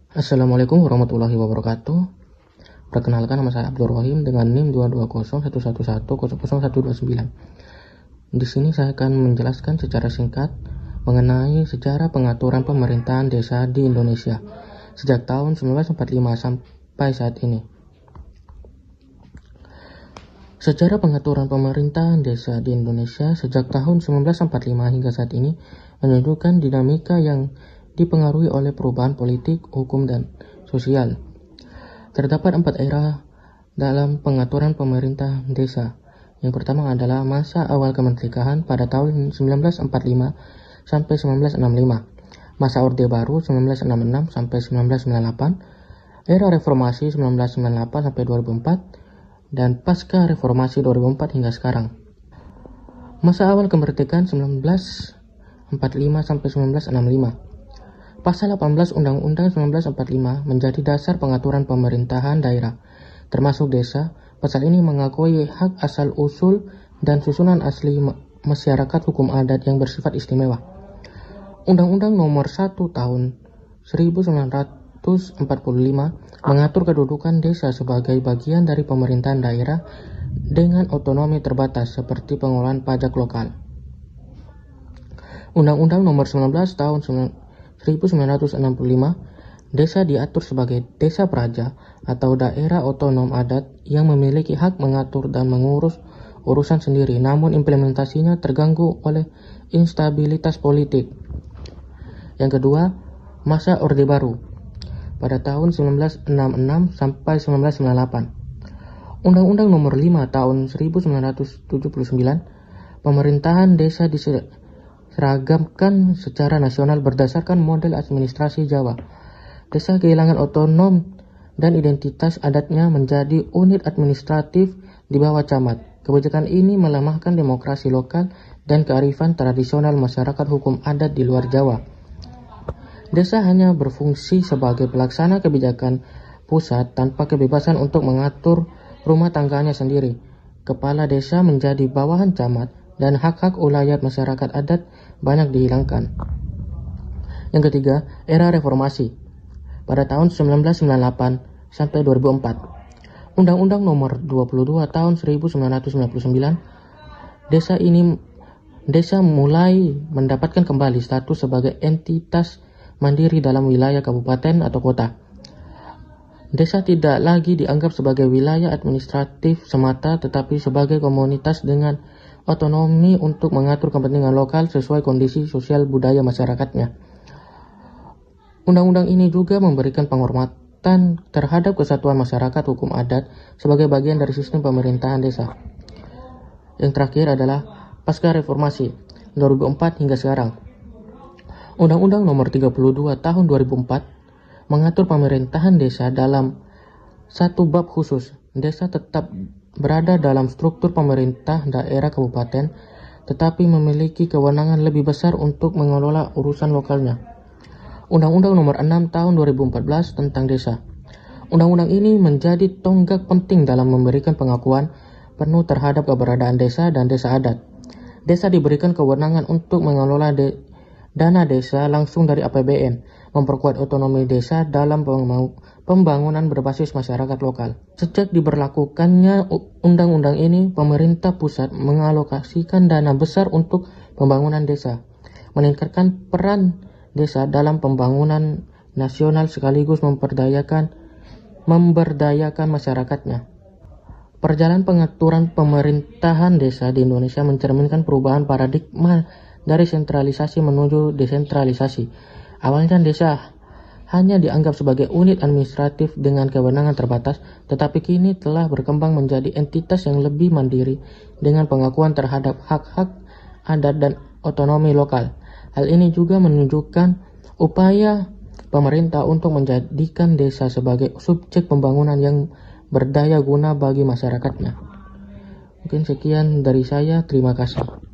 Assalamualaikum warahmatullahi wabarakatuh. Perkenalkan, nama saya Abdul Rohim dengan NIM 22011110029. Di sini saya akan menjelaskan secara singkat mengenai sejarah pengaturan pemerintahan desa di Indonesia sejak tahun 1945 sampai saat ini. Sejarah pengaturan pemerintahan desa di Indonesia sejak tahun 1945 hingga saat ini menunjukkan dinamika yang dipengaruhi oleh perubahan politik, hukum, dan sosial. Terdapat 4 era dalam pengaturan pemerintah desa. Yang pertama adalah masa awal kemerdekaan pada tahun 1945 sampai 1965, masa Orde Baru 1966 sampai 1998, era reformasi 1998 sampai 2004, dan pasca reformasi 2004 hingga sekarang. Masa awal kemerdekaan 1945 sampai 1965. Pasal 18 Undang-Undang 1945 menjadi dasar pengaturan pemerintahan daerah, termasuk desa. Pasal ini mengakui hak asal-usul dan susunan asli masyarakat hukum adat yang bersifat istimewa. Undang-Undang Nomor 1 Tahun 1945 mengatur kedudukan desa sebagai bagian dari pemerintahan daerah dengan otonomi terbatas seperti pengelolaan pajak lokal. Undang-Undang Nomor 19 Tahun 1965, desa diatur sebagai desa praja atau daerah otonom adat yang memiliki hak mengatur dan mengurus urusan sendiri, namun implementasinya terganggu oleh instabilitas politik. Yang kedua, masa Orde Baru pada tahun 1966 sampai 1998. Undang-Undang Nomor 5 Tahun 1979, pemerintahan desa diseragamkan secara nasional berdasarkan model administrasi Jawa. Desa kehilangan otonom dan identitas adatnya menjadi unit administratif di bawah camat. Kebijakan ini melemahkan demokrasi lokal dan kearifan tradisional masyarakat hukum adat di luar Jawa. Desa hanya berfungsi sebagai pelaksana kebijakan pusat tanpa kebebasan untuk mengatur rumah tangganya sendiri. Kepala desa menjadi bawahan camat dan hak-hak ulayat masyarakat adat banyak dihilangkan. Yang ketiga, era reformasi pada tahun 1998 sampai 2004. Undang-Undang Nomor 22 Tahun 1999, desa mulai mendapatkan kembali status sebagai entitas mandiri dalam wilayah kabupaten atau kota. Desa tidak lagi dianggap sebagai wilayah administratif semata, tetapi sebagai komunitas dengan otonomi untuk mengatur kepentingan lokal sesuai kondisi sosial budaya masyarakatnya. Undang-undang ini juga memberikan penghormatan terhadap kesatuan masyarakat hukum adat sebagai bagian dari sistem pemerintahan desa. Yang terakhir adalah pasca reformasi 2004 hingga sekarang. Undang-Undang Nomor 32 Tahun 2004 mengatur pemerintahan desa dalam satu bab khusus. Desa tetap berada dalam struktur pemerintah daerah kabupaten, tetapi memiliki kewenangan lebih besar untuk mengelola urusan lokalnya. Undang-Undang Nomor 6 Tahun 2014 tentang desa. Undang-undang ini menjadi tonggak penting dalam memberikan pengakuan penuh terhadap keberadaan desa dan desa adat. Desa diberikan kewenangan untuk mengelola dana desa langsung dari APBN, memperkuat otonomi desa dalam pembangunan berbasis masyarakat lokal. Sejak diberlakukannya undang-undang ini, pemerintah pusat mengalokasikan dana besar untuk pembangunan desa, meningkatkan peran desa dalam pembangunan nasional sekaligus memberdayakan masyarakatnya. Perjalanan pengaturan pemerintahan desa di Indonesia mencerminkan perubahan paradigma dari sentralisasi menuju desentralisasi. Awalnya desa hanya dianggap sebagai unit administratif dengan kewenangan terbatas, tetapi kini telah berkembang menjadi entitas yang lebih mandiri dengan pengakuan terhadap hak-hak adat dan otonomi lokal. Hal ini juga menunjukkan upaya pemerintah untuk menjadikan desa sebagai subjek pembangunan yang berdaya guna bagi masyarakatnya. Mungkin sekian dari saya, terima kasih.